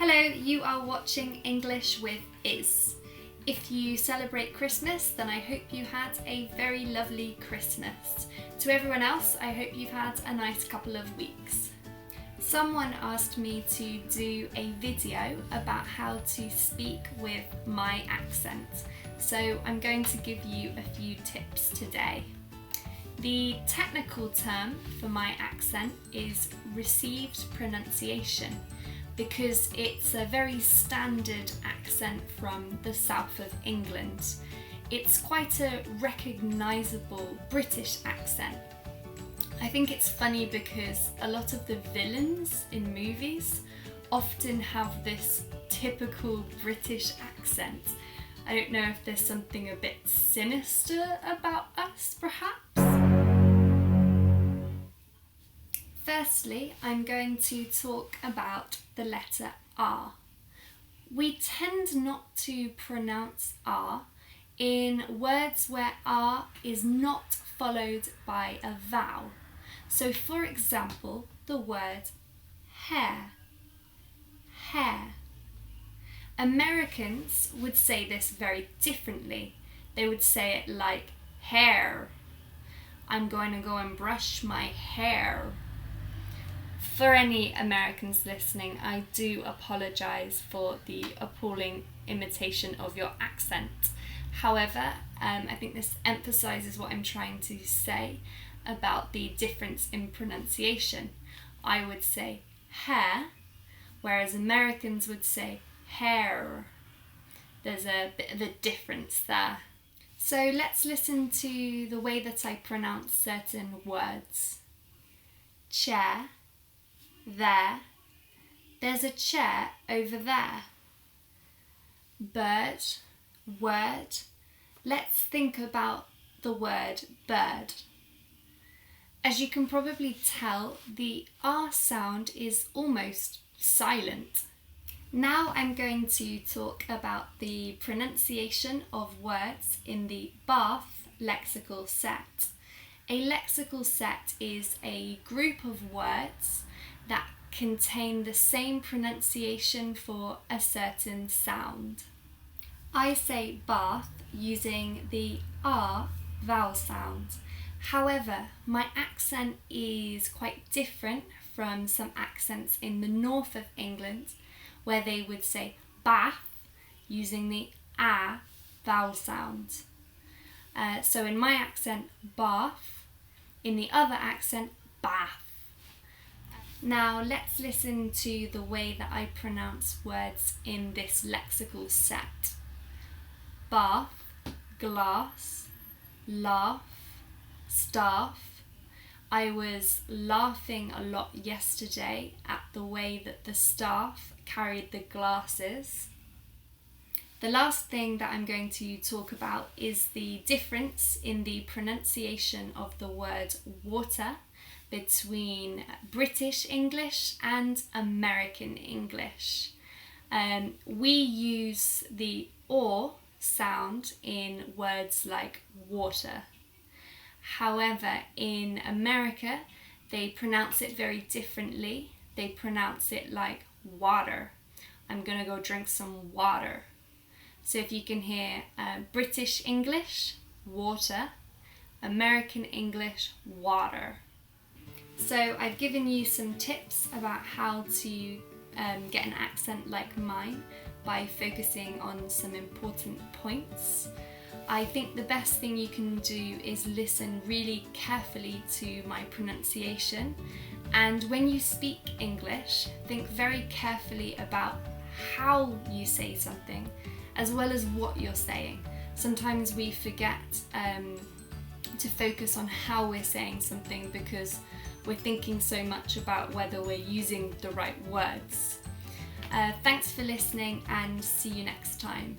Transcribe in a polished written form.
Hello, you are watching English with Iz. If you celebrate Christmas, then I hope you had a very lovely Christmas. To everyone else, I hope you've had a nice couple of weeks. Someone asked me to do a video about how to speak with my accent, so I'm going to give you a few tips today. The technical term for my accent is received pronunciation, because it's a very standard accent from the south of England. It's quite a recognisable British accent. I think it's funny because a lot of the villains in movies often have this typical British accent. I don't know if there's something a bit sinister about us, perhaps? Firstly, I'm going to talk about the letter R. We tend not to pronounce R in words where R is not followed by a vowel. So for example, the word hair, hair. Americans would say this very differently. They would say it like hair. I'm going to go and brush my hair. For any Americans listening, I do apologise for the appalling imitation of your accent. However, I think this emphasises what I'm trying to say about the difference in pronunciation. I would say hair, whereas Americans would say hair. There's a bit of a difference there. So let's listen to the way that I pronounce certain words. Chair. There. There's a chair over there. Bird. Word. Let's think about the word bird. As you can probably tell, the R sound is almost silent. Now I'm going to talk about the pronunciation of words in the Bath lexical set. A lexical set is a group of words that contain the same pronunciation for a certain sound. I say bath using the R vowel sound. However, my accent is quite different from some accents in the north of England, where they would say bath using the A vowel sound. So in my accent, bath. In the other accent, bath. Now let's listen to the way that I pronounce words in this lexical set. Bath, glass, laugh, staff. I was laughing a lot yesterday at the way that the staff carried the glasses. The last thing that I'm going to talk about is the difference in the pronunciation of the word water between British English and American English. We use the or sound in words like water. However, in America, they pronounce it very differently. They pronounce it like water. I'm gonna go drink some water. So if you can hear British English, water, American English, water. So I've given you some tips about how to get an accent like mine by focusing on some important points. I think the best thing you can do is listen really carefully to my pronunciation, and when you speak English, think very carefully about how you say something as well as what you're saying. Sometimes we forget to focus on how we're saying something because we're thinking so much about whether we're using the right words. Thanks for listening and see you next time.